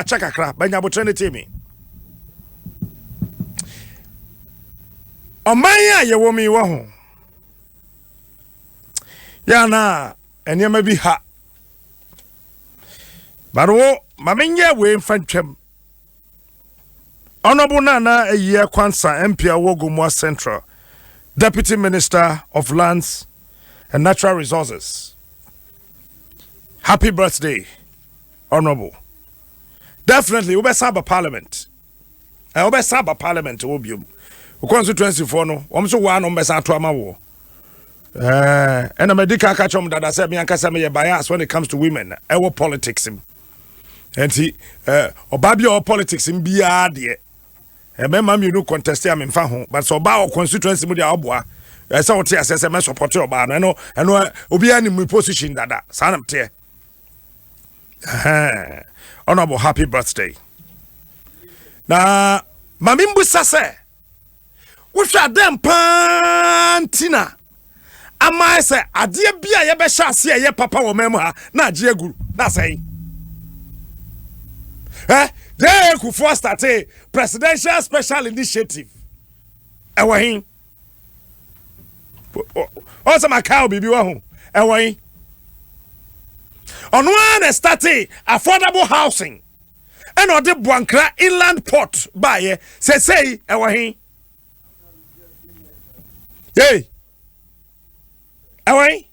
achakakra banya botrene temi omanya ye wo mi wo ho ya na enema bi ha baro mamenye we mfantwam Honorable Nana Eye Kwansa MP Awogumwa Central Deputy Minister of Lands and Natural Resources. Happy birthday, Honorable. Definitely, we best have a parliament. We best have a parliament. We constituency for no. We so one on best to amawo. And a medical catch on that I said me and Kasame bias when it comes to women. Our politics. And he, Obabi or politics in BRD. Remember, you know, contest am in Faho, but so about constituency with the Abwa. I saw what I said, I support your ban. I know, Obiani, my position that, son of tear. Honorable, happy birthday. Now, Mamimbu Sase, which are them pantina. Am I say, a dear beer, Yabesha, see a papa or memoir, not Diego, that's say. They could first start a presidential special initiative. Ewahin. Also, my cow be one. Ewahin. On one started affordable housing. And on the Buankra inland port by say Ewahin. Hey. Ewahin.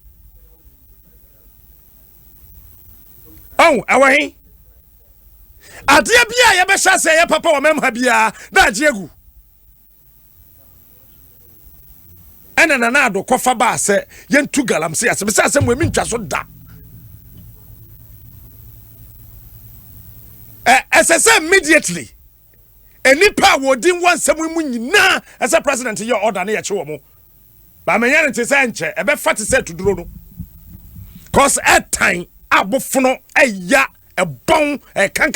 Oh, Ewahin. Adia bia ye be sha say ye papa o mem ha bia na agiegu ena na ado kofa ba se ye ntu galamse ase be say asem we mi ntwa so da SSM immediately enipa wo din wansem mu nyina as a president ye order na ye che wo mo ba me yan te say nche e be fat say tuduro no cause at time abofono eya a bon a can.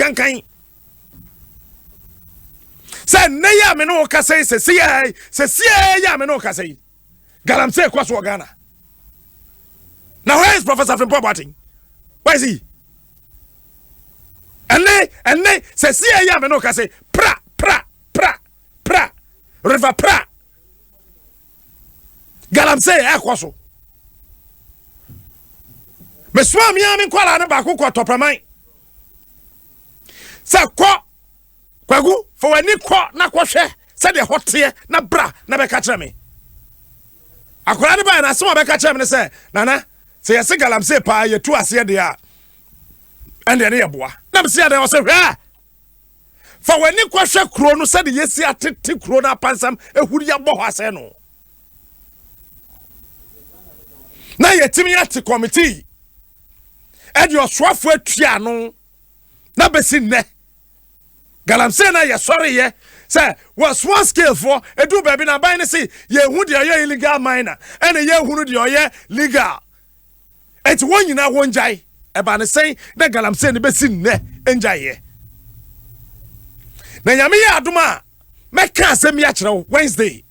Say, Naya Meno Casay, say, Yameno Casay. Galamse Kwaswa Ghana. Now, where is Professor from Property? Where is he? And they say, Yameno Casay, pra, river pra. Galamse Aquaso. Meswam Yamin Kuala Baku Topramai. Sa kwagu for any kwa na kwahwe said the hot here na bra na be catch me akwara ne ba na so be catch me say nana say yes galam say pa ye tu ase de a and the boa na be say dey say hwe for any kwahwe kro no said yesi atete kro na pansam ehuri ya bo ho ase no na yetimi ate committee e your swafo atua no na be sin ne Galamse na ye sorry ye say was one scale for edu baby na buy ne say ye hu de ye illegal miner and ye hu de ye legal et won nyina won jai e ba ne say na galamse ne be sin ne enjai ye na nyame ye adoma meka asem ya kire Wednesday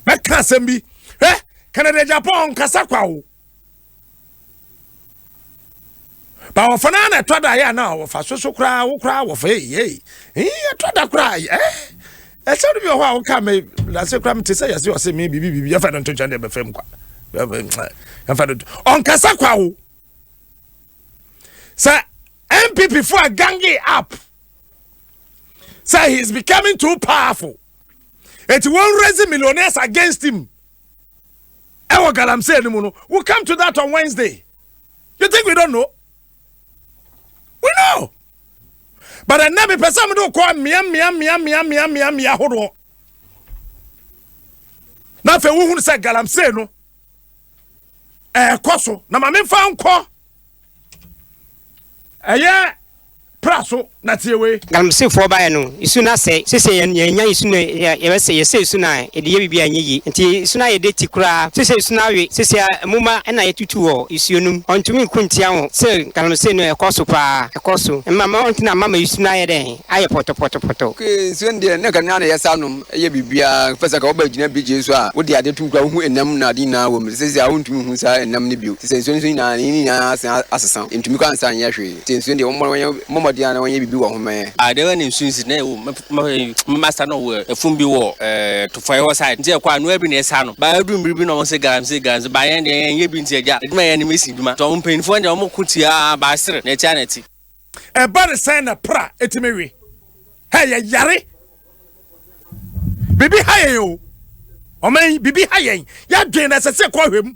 meka asem bi Canada Japan kasa kwa wo ba wo fana na toda ya na wo fa so kra wo fa toda kra e se bi ho a wo ka me la se kra me te se ya se o se me bibi ya fa no toncha de be fam kwa ya fa on kasa kwa wo say MPP for a gangi up say he is becoming too powerful it won't raise millionaires against him ewo galamse ni mu no we'll come to that on Wednesday. You think we don't know? We know. But I never person do call mia hodo. Na fe wo hu say galamse no. Koso na ma me fa nko. Eye braso na tiewe galamse fo ba no isu na se yenya isu no ye se isu na e de ye bibia nyi nti isu na ye de tikura isu na we muma na ye tutu wo isu num ontumi kuntia ho se galamse no ekoso pa ekoso mama ontina mama isu na ye de aye poto ke isu ndie ne kan na ye sanum ye bibia fesa ka oba gina bije so a wo de ade tumkura hu enam na di na wo me se a wontumi hu sa enam ne bio se isu na ni na asesa ntumi kan sa nya hwe se isu ndie mo dia na wonye bibi wo ho me adewa ni nsunsi na wo master no wo efun bi wo to fire side nti ekwa no abi na esa no ba adu mbiribi no se garam ba yen de yen bi nti eja eduma yen ni mesi duma to mpenfo nde mo kutia ba sere na echa na ti e ba de sign na pra etimewe hey ya yare bibi haye o omen bibi haye ya dwen na se kwa hwem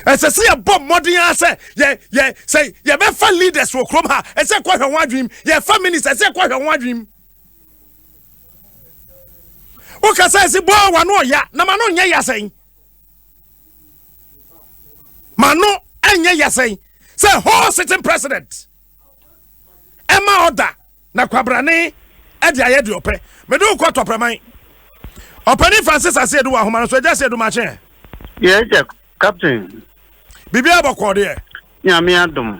ese ya bomb modern ase ye be fa leaders wo krom ha ese kwa hwe wadwim ye fa ministers ese kwa hwe wadwim o ka say si bo wa no ya na ma no nya ya sen ma no anya ya sen say whole sitting president ema order na kwabrane e dia ye de ope me do kwa to preman opani Francis ase do wa homa no so ja se do ma chen yeah captain bibi abakọ de nyame adom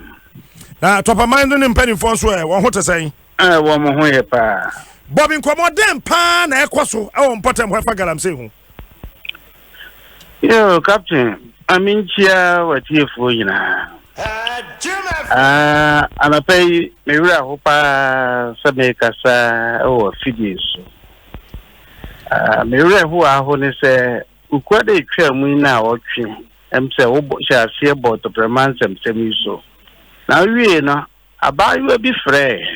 na topa mind no mpanimfo so won ho tesɛn wo mo ho ye pa bobi nkomodem pa na ekoso e mpotem ho fa galamse hu yo captain aminchia watiefo nyina anapai mewura ho pa sabe kasa o fidiso mewura ho aho ne se ukwade twa mu na otwe emse wo sha se bo to premansem semiso na wie no abayo bi frɛ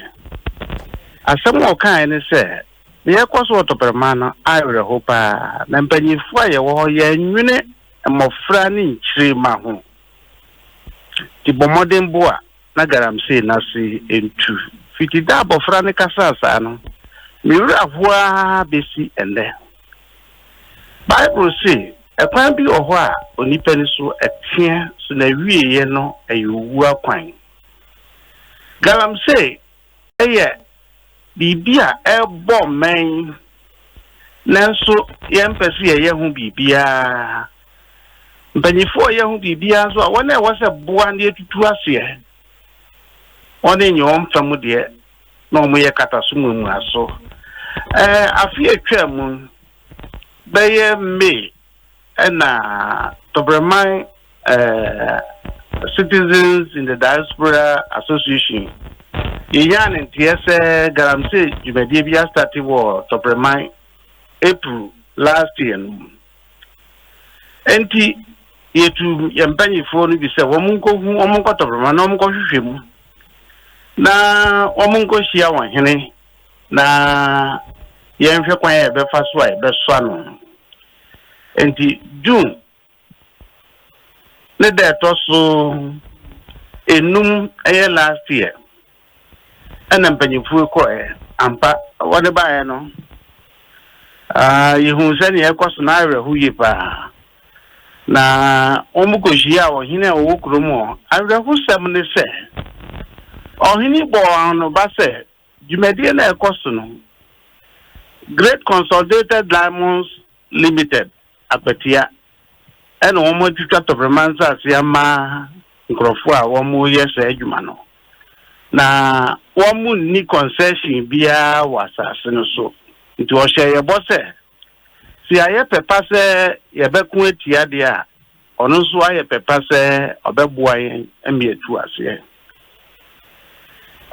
asem o kan ne se me yakoso to premano ayre ho pa na mpanyifo aye wo ye nwene mmofra ne nchiri ma ho ti bomodem boa na garamse na se entu fiti da bofra ne kasa asa no me wura voa besi ende Bible say ekwan bi oho a onipa ni so etia so na wieye no ayowu akwan galamse eye bibia ebo men nanso yempese ye hu bibia mpanifo ye hu bibia so a wona e wose boa ne tutu ase wona nyom famu de na omo ye katasumu mu aso afi atwa mu beye me na Toberman Citizens in the Diaspora Association. Yan and TSA Garamse, you may be started war Toberman April last year. Enti yetu yampanyi phone bi se womunko Toberman no munko hwehwemu. Na womunko hia wan hene na yenhwe kwan e be fa so a be so ano. Enti June ne de to so enum eye last year ana mpanyimfu ko ampa wode bae no yehu se ne ekoso na awe hu yipa na omuko hia wo hine wo kromo awe hu sem ne se ohini bo no ba se jumedie na ekoso no Great Consolidated Diamonds Limited apatia eno omo titwa topremansa asiama nkrofo a womo yese adwuma no na womo ni concession bia wasase no so nti o hye ye bose si aye pepa se ye beku atia de a ono so aye pepa se obeboa yen emietu ase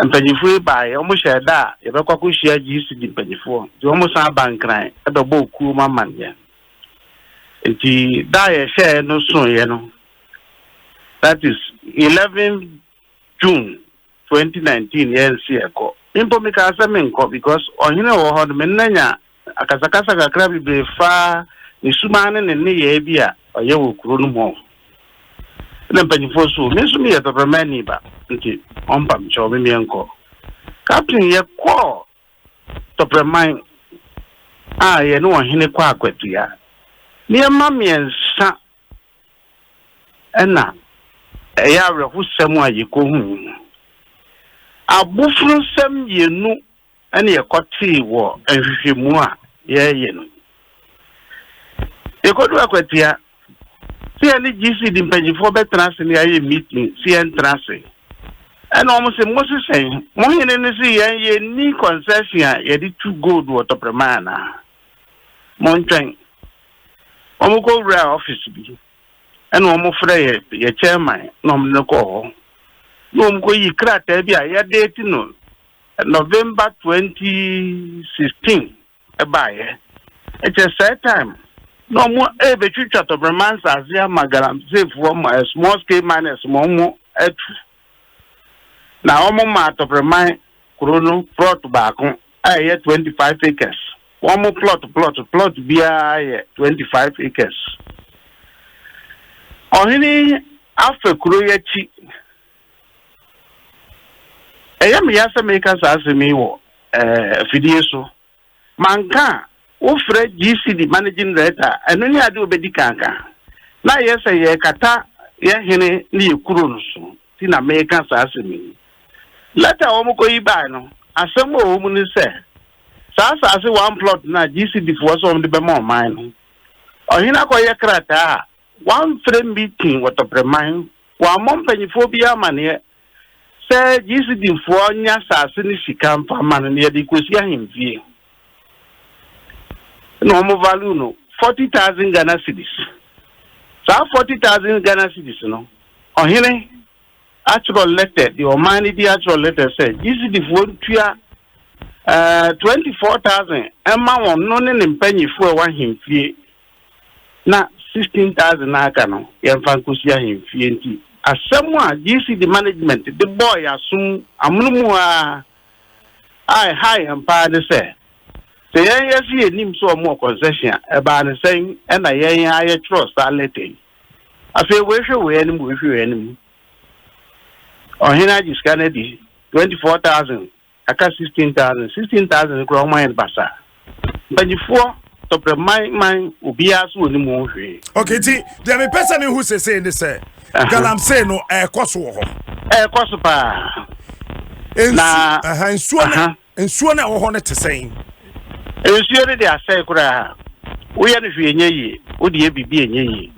mpanyifo bae omo hye da ye bekwa hye GC di mpanyifo nti omo san bankran ebebo oku mamanye enti da ye share no so ye no that is 11 June 2019 yen si eko impo mi ka asa menko because ohine wo ho me nanya akasakasa kakra bi fa ni sumane ne ye bia oye wo kuro no mo na mpanyifo so me so mi ye topremani ba nti ompa mcho me enko captain ye ko topreman ye no ohine kwa akwatu ya ni mamiensa ena ya rehu semu ayiko hu abufru nsɛm yenu ɛne yɛkɔtee wɔ nhwehwɛmu a yɛyɛ no yɛkɔdu akwatia sɛ yɛne GCD mpanyinfoɔ bɛtena ase ne ayɛ meeting sɛ yɛntena ase ɛna ɔmo sɛ mo sesɛn mo hene ne sɛ yɛni concession a yɛde tu gold wɔ tɔprɛma anaa mo ntwɛn ɔmo kɔ wura office bi ɛna ɔmo frɛ yɛ chairman na ɔmo ne kɔ hɔ na ɔmo kɔ yi krataa bi a yɛde no November 2016 ɛbaayɛ ɛkyɛ sɛ time no ɔmo ɛbɛtwitwa tɔprɛma nsase ama galamseefoɔ ma small scale miners ma ɔmo atu na ɔmo ma tɔprɛma kuro no plot baako a ɛyɛ 25 acres ɔmo plot biara yɛ 25 acres ɔhene afɛ kuro yɛkyi ɛyɛ me yasa meka saa asɛm yi wɔ afidie so manka wofrɛ GCD managing director ɛno ne ade obɛdi kanka na yɛ sɛ yɛkata yɛhene ne yɛkuro no so ti na meka saa asɛm yi letter wɔn kɔ yi baa no asɛm wɔ wɔn mu ne sɛ saa asase one plot na GCD foɔ so wɔn de bɛma ɔman no ɔhene akɔyɛ krataa a one frame meeting wɔ tɔprɛman wɔn amɔ mpanyinfoɔ bi amaneɛ sɛ GCD foɔ nya asase ne sika mfa ma no yɛde kɔsi ahemfie na wɔn value no 40,000 Ghana cedis saa 40,000 Ghana cedis no ɔhene actual letter the Omani the actual letter said GCD for 24,000 Emma won no ne mpanyi for wa himfie na 16,000 aka no yemfa nkosia himfie nti asɛm a GCD management the boy asum amunumu a high empa de say yen yesi enim so mo concession e ba ne sen e na yen aye trust letter afi we hwe we anim ɔhena jiskane di 24,000 aka 16,000 kura ɔman basa banyifoɔ tɔprɛ man obiara so oni mu hwe okay ti dem me person who say ne say galamsey no ɛkɔso wɔ hɔ ɛkɔso pa na nsuo na wɔ hɔ ne tesɛn nsuo ne de asɛe kura wo yɛ no hwe enye yi wo de bibi enye yi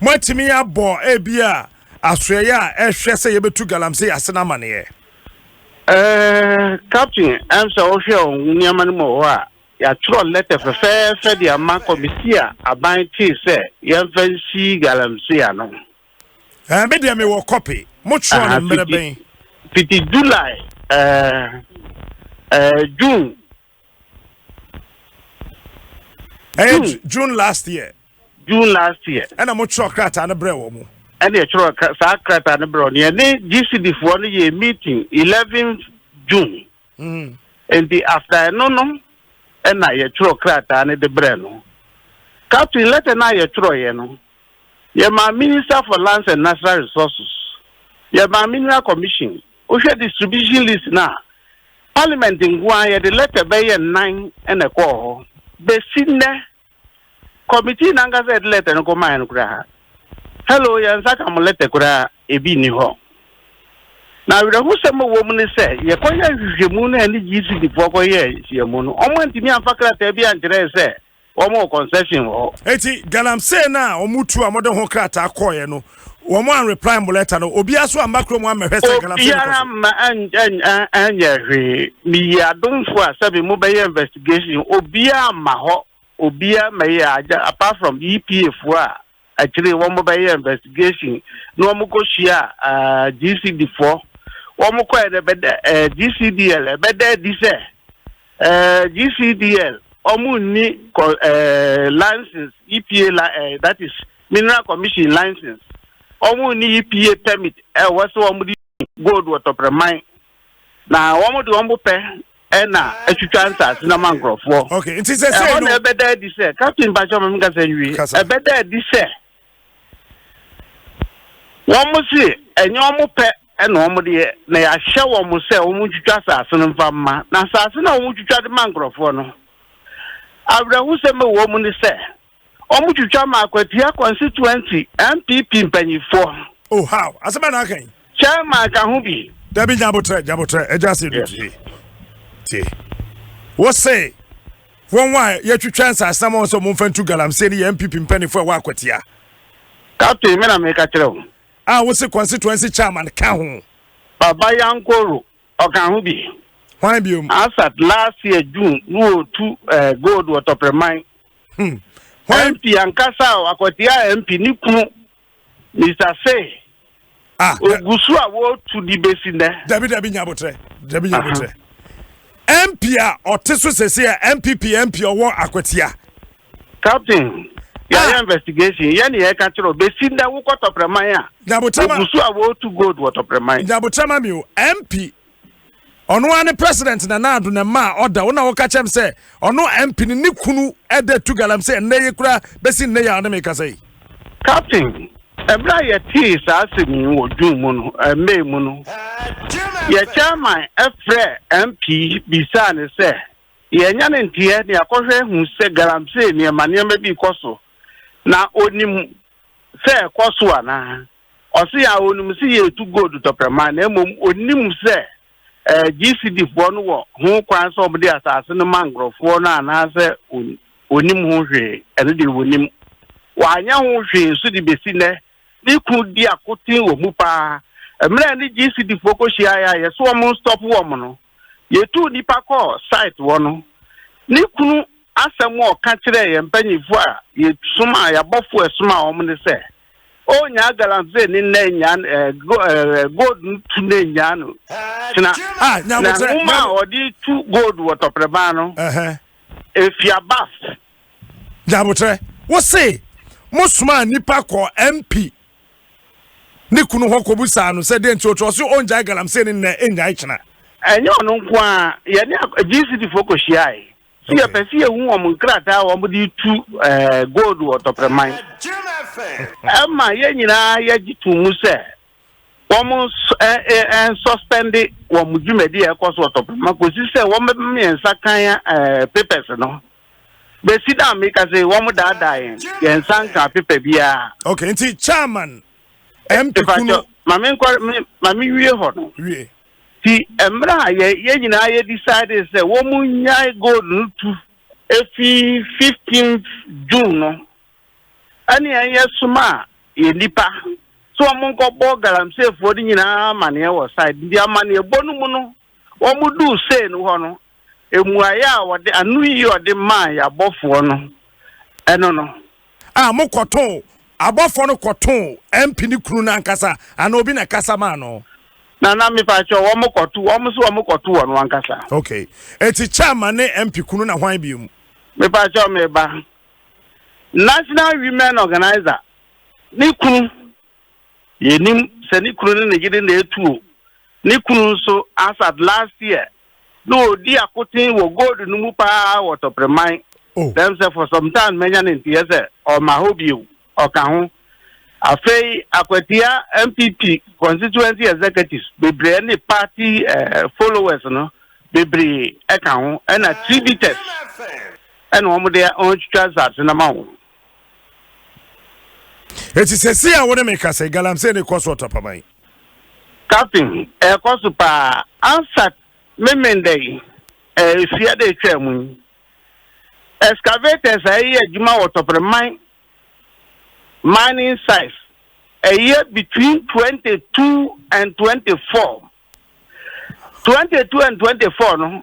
mo atimi abɔ ebia asoya ehwe se yebetu galamsey asena mane captain am so hwe onyama no mo a ya tro letter fe de ama committee a aban ti se yemfa si galamsey ano be de me wo copy mo tro no mena ben piti July June last year and mo tro krata na bre wo mo and the truck Sakrata and Brown. GCD for a meeting 11th June. And the after no, and I a truck and the Breno. Captain, let an eye a troyano. You're my Minister for Lands and Natural Resources. You're my Mineral Commission. Usha distribution list now. Parliament in Guaya, the letter bay and 9 and a call. The Sydney Committee Nanga said letter and go mine. Hello, yansaka molete kura ebi ni ho. Na wira hu sem woman say, ye koya hwehwemu na ni GCD fo koya hiemu no. Omo ntimi amfakra ta bi ankyere say, omo concession ho. Eti galamsey na omutu amode ho krata akoye no. Omo an reply mo letter no. Obi aso amakro mo amehwese galamsey. Obiara ma anya hwe mi adomfo asabe mo be investigation. Obiara ma ho. Obiara ma ye aja apart from EPA fo a actually one mobile investigation no mo ko shia GCD4 one mo ko e GCDL beda di se GCDL omu ni license EPA that is Mineral Commission license omu ni EPA permit waso omu di gold water premine na omu di omu pe na etwitwansa na mangrofo okay it is say no beda di se captain bacho me nga say wi beda di se one must see, and your mope and one dear, nay, I shall almost say, won't you trust us and Fama? Now, Sassana, won't you try the mangrove for no? I will say, my woman is say, almost you try my constituency, MPP penny for. Oh, how? As a man, again. Chairman Kahubi, Debbie Jabotre, a just see. What say? One why yet you transfer someone so moving to Galam say the MPP penny for work with ya. Captain, men make a tell. I was a constituency chairman, Kahun. Baba Yankoro, or Kahubi. Why be you? As at last year, June, no two gold were top of mine. MP and Casa, Aquatia MP Nipu, Mr. Say. Gusua wo to the basin there. Debbie Jabotre. MP or Tesu say MPP or war Aquatia. Captain, your investigation, Yanni Ecatro, basin that woke up of Maya. Jabotama Gusua wo to gold what of mine. Jabotama mu MP. Ono ane president na na do na ma order wona wo ka chem say ono MP ni kunu ede to Galam say na ye kura besi na ya na me ka say. Captain, ebra ye tea sa asemi wo dun mu no me mu no. Ye chairman efre MP bisa ne say ye nya ne ntie ne akohwe hu se Galam say ne mane ma bi koso na onim say koso ana o se ya onim se ye to go to prema na mom onim say GCD for no who kwan so be asase no mangrofo no anase onim ho hwe ene de wonim wanya ho hwe so de besi ne ni ku di akotin wo mu pa emre ni GCD focus ya ye so mo stop wo mo no ye tu nipa call site wo no ni ku asem wo ka kire ye mpanyifo a ye suma ya bofo esuma wo mo ne se o nya galanze ni na nya gold tu na nya no tina nya ma odi tu gold water preba no if ya bas Jabotre what say musuma nipa ko MP ni kunu hoko busa no se den chocho so onja Galam se ni na enya ichina enyo no nko a ye ni GCD focus ai si ya pesi e hu om nkrata wo di tu gold water prema Emma ye nyina ye jitu mu se wo suspend wo mujumedi e koso top makosi se wo mensa kan papers no be sida me ka se wo mu dada ye nsanka paper bia okay nti chairman MP kuno mami wie ho no wie ti emra ye nyina ye decide se wo mu nyai gold nutu efi 15th June no ani anya suma ye nipa so omonko bo Galam say for di nyina mane wo side ndi amane bonu mu no wo mu du say no ho no emuaya wo de anu yi o de man ya bofo no eno no mo koton abofo no koton MP ni kunu na nkasa ana obi na kasa ma no na mi pa cho wo mu kotu wo mu so wo mu kotu wo no ankasa okay eti chairman ne MP kunu na hwan bi mu mi pa cho me ba National Women Organizer Nikunu Yenim se Nikunu ne gide na etu Nikunu so as at last year no di akotin wo gold no mu pa water premai them say for some time menya ntie say o ma hobi o ka ho afei akwatia MPP constituency executives bebre ne party followers no bebre e ka ho na tributers and wo mo de on transact na ma ho eti sesi a wona make say Galam say ne cost water pamai Captain cost pa answer memendei fia de twemu excavators ayi adwuma water pamai mining size a year between 22 and 24 and 24 no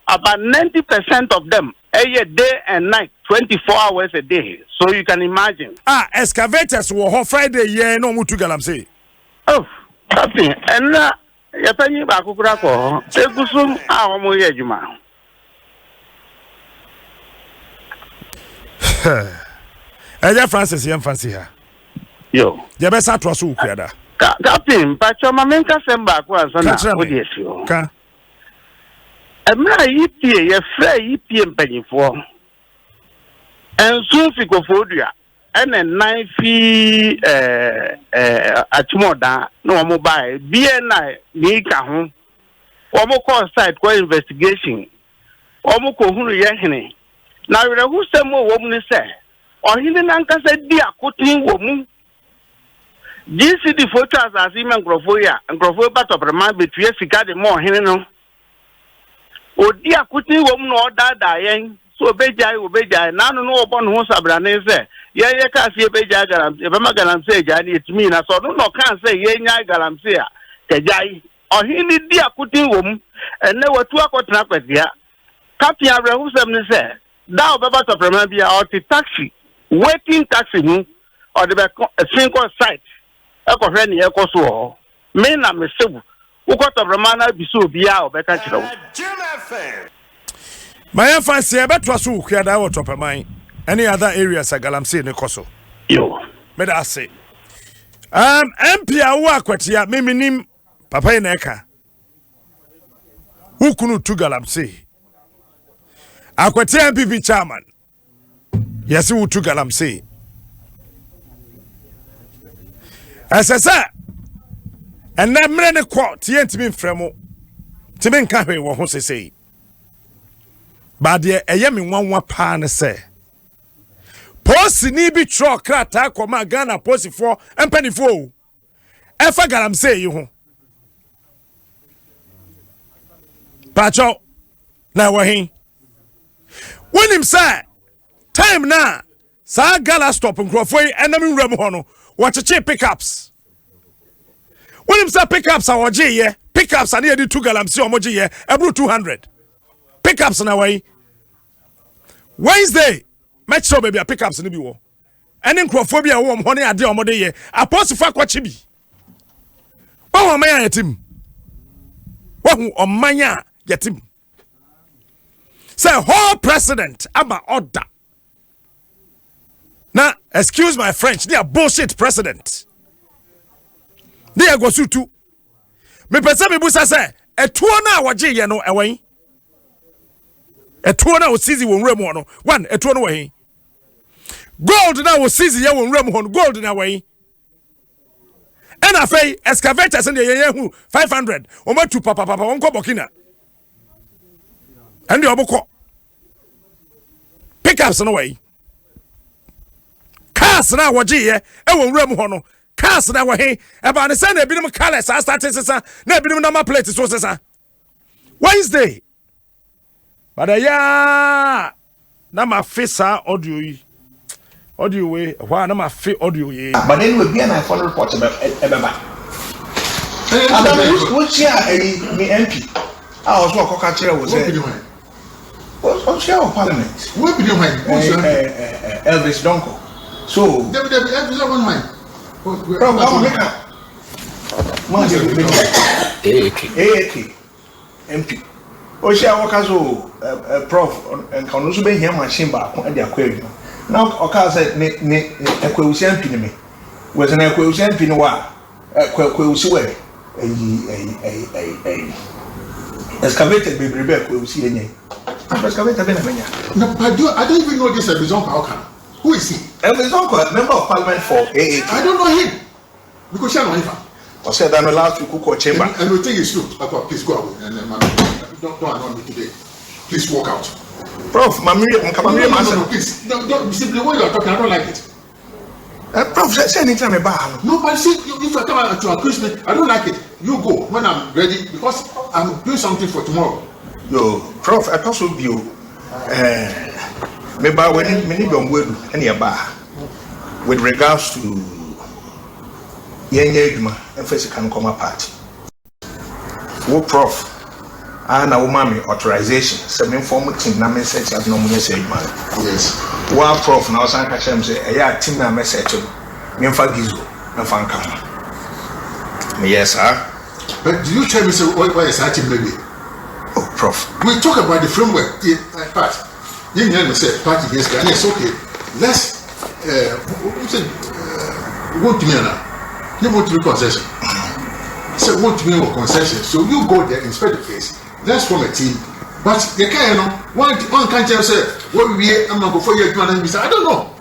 about 90% of them a day and night 24 hours a day so you can imagine excavators were Friday yeah no mutu Galam say Captain and ya panyi ba kukura ko egusum a omo ye adwuma Eja Francis yem fancy ha yo je be sa to so ukuada Captain pacho ma menka semba ko ansa na odi esio ka emra yipie ye fra yipie mpanyifo ensu fikofodua ene nan fi atumoda no mo bai bie na ni ka ho o mo call site ko investigation o mo ko hunu ye hene na were hu sem wo mu ni se o hine na nkasa di akotin wo mu GCD photos as him and Grofoya and Grofo but of a man between Sika the more hino. O dear Kuti woman or that dying, so Beja, now no upon who Sabranese. Yeah, can't see a Beja Galam, if I'm galam say, it's me, I saw no can't say, yeah, galam say, Kajai, or he need dear Kuti woman, and there were 2 o'clock with ya. Captain Abraham said, thou Baba of Ramabia or the taxi, waiting taxi, or the single site. Eko friend ye ko so me na me sebu ukota bremana biso bia obeka kire wo my fancy ebetwa so ukada wo topeman any other areas agalamse ne koso yo me da say MP awo akwatia meminim papa na eka ukunu tu galamse akwatia MPP chairman yesi utu galamse Asasa and na mre ne kwot yentimi mfremo timi nka hwe wo ho sesei ba de eyemi nwanwa pa ne se posi ni bi tro krata koma Ghana posi for empanifo efa galamse yi ho pacho na wo hin wonim say time na sa gala stop nkrofo yi enam nwram ho no watch pickups. When him say pickups are OJ, pickups are near the 2 galamsi or moji, about 200. Pickups on our way. Wednesday, match so baby, pickups in the war. And then crophobia warm honey at the omode, a post for quachibi. Oh, my yatim. Oh, my yatim. Say, whole president, Abba order. Now, excuse my French, they are bullshit president. They are go sutu. Me pesa me busa say, e tuo na waje ye no ewan. E tuo na wo sizi wo nwram ho no. One, e tuo no wahin. Gold na wo sizi ye wo nwram ho no, gold na wahin. And afei excavators and ye hu 500. O ma tu papa wonko Burkina. And the oboko. Pickups no way. Cars na waje ye e wo nwram ho no. Cars na wahin. E ba ne say na ebinim colors as start sesa na ebinim number plate so sesa. Wednesday. But ya na ma fisa audio yi. Audio way why na ma fe audio yi. But then we be an iPhone report ebeba. Which year me MP? I was work ka kire wo say. What's your parliament? What be your mind? Elvis Donko. So Elvis one mind. AAK MP. Oshia wakazo prof and can also be here machine back at the aquarium. Now oka say ne ekweusi MP ni me. Was an ekweusi MP no wa ekweusi we excavated be brebe ekweusi enye. Excavated be na menya. No, I don't even know this Elvis Onko. Who is he? Elvis Onko, member of parliament for AAK. I don't know him. Because you know him. I said that last week cook chamber. And we think it's true. Please go away. And don't annoy me today. Please walk out. Prof, no, please. Don't simply when you are talking, I don't like it. Prof, say anytime about. No, but see, if you come to accuse me, I don't like it. You go when I'm ready because I'm doing something for tomorrow. Yo, Prof, I also be you. Maybe when many don't wait any about with regards to Yenye emphasis can come apart. Wo prof, and a woman authorization. Seven formal team na message as no money say man. Yes. Wa prof na osan ka chem say eya team na message. Me mfa gizo, me fa nka. Yes, sir. But do you tell me say why is that team maybe? Oh, prof. We talk about the framework. Part. You know say party against Ghana. It's okay. Let's want to me now. You want to be concession. So want to be a concession. So you go there, inspect the place. Let's form a team. But the kind of one can't just say, what we I'm not going for you. I don't know.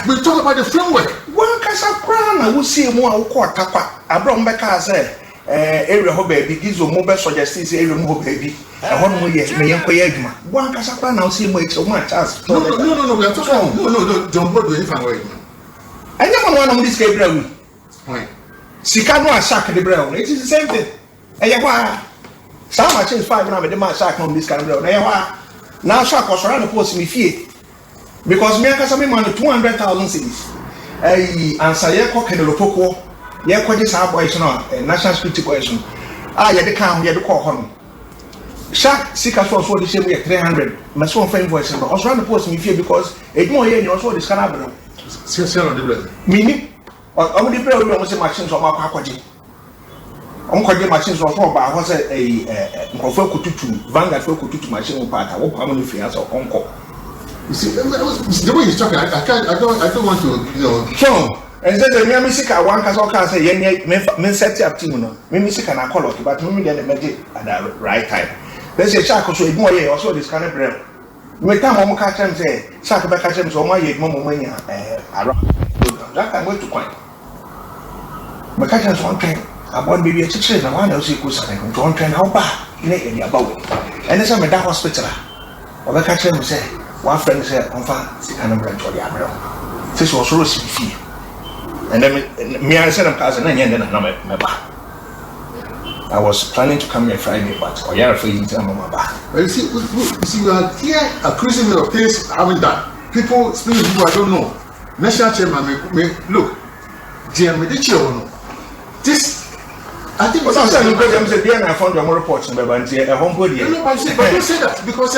We talk about the framework. One casa crown, I will see more court. I brought back as area ho baby, Gizo mobile suggests area mo baby. I want more yet, may you one casa crown, I'll see much so much as. No, we are talking. No, don't bother if I'm waiting. I never want on this Gabriel. Why? Sika no a shark the brown. It is the same thing. Eyewa. Some machines 5 na me dey man shark no this kind of brown. Eyewa. Now shark was around the post me fie. Because me akasa me man 200,000 cedis. Ansa ye ko kenelo poko. Ye ko dey sa boys no national security boys no. Ye dey kan ye dey call ho. Shark sika so the same way 300. My so fine voice but also around the post me fie because e mo ye no so this kind of brown. See on the bread. Mini I'm the player who was machines on my package. I'm calling machines on top, but I was a Kututu, Vanguard for Kututu machine part. I won't have any fears or uncle. You see, the way he's talking, I don't want to, you know. So, and then the music I want us all can say, men set up team, music and I call it, but maybe then make it at the right time. Let's say, Shark also ignore you, also this kind of bread. Me time I'm catching say, Shark back catching so my money around. That time went to quite. But catching one train, I want maybe a chicken, and one else equals something to one train how bad, in the above. And then some of that hospital. Or the catcher will say, one friend said, I'm fine, sick and branch or the abroad. This was rosy fee. And then me, I said, I'm cousin, and then I'm back. I was planning to come here Friday, but or yeah, for you, I'm on my back. But you see, we are here accusing me of things I haven't done. People speaking to people I don't know. National chairman, look, GM, the chairman. This, I think. But I'm saying because I found your reports in the a home body. No, but don't say that because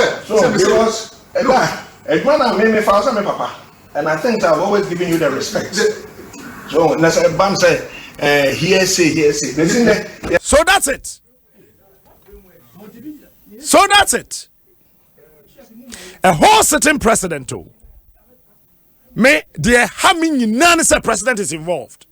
a man made me for some papa, and I think I've always given you the respect. So let's say Bam say, hearsay. So that's it. So that's it. A whole sitting president too. Me, the having none say president is involved.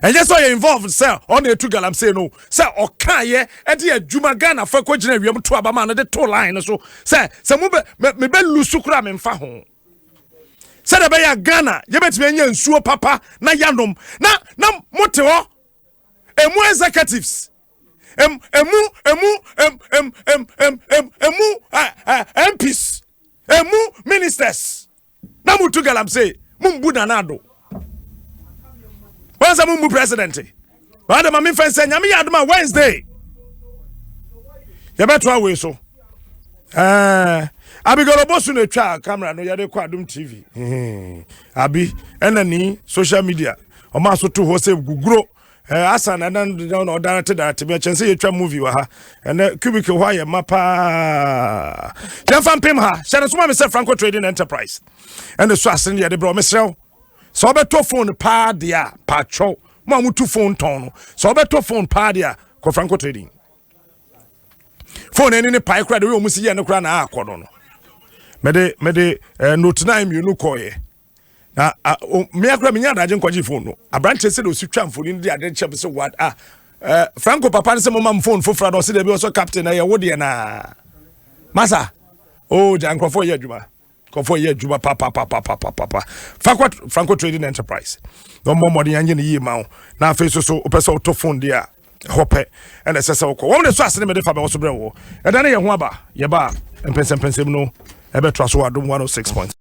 And yes, why you're involved, sir. On the two gal, I'm saying no, sir. Or can ye? And the Jumagana for question we am to Abama the 2 line so, sir. Some me be lusukra me mfa ho. Sir, the be Ghana. You bet me and suo papa na yanom na moteo. Emu executives. MPs. Ministers. Na mutu gal, I'm saying mumbu nanado. What's a mumbu president? Madam, I'm in fence and Yami Adoma Wednesday. You better away so. Abi go boss in a child camera no yade kwa Adom TV. Abi enani social media. O ma so to ho say guguro. Asan and down or directed that me chance you twa movie wa ha. And cubicle why ya mapa. Jefan pim ha. Share so me say Franco Trading Enterprise. And the swasin ya de bro mesel. So beto phone pa dia patcho ma mutu phone ton so beto phone pa dia ko Franco Trading phone eni ne pai kra de we omusi ye ne kra na akodo no mede note 9 mienu koye na me akra me nya daje nkoji phone no abranche se do sitwa phone ndi ade chebe se what Franco papa ne se mo mam phone fofra do se de bi so captain na ye wo de na masa oh jankrofo ye adwuma Kofo ye juba papa. Franco Trading Enterprise. No more money anye ne yima na afi so opese auto phone dia hope and esese wo ko. Wo ne so asene me de FABɛWɔSO brɛ wo. E da ne ye ho aba ye ba empensem no ebe traso Adom 106.3.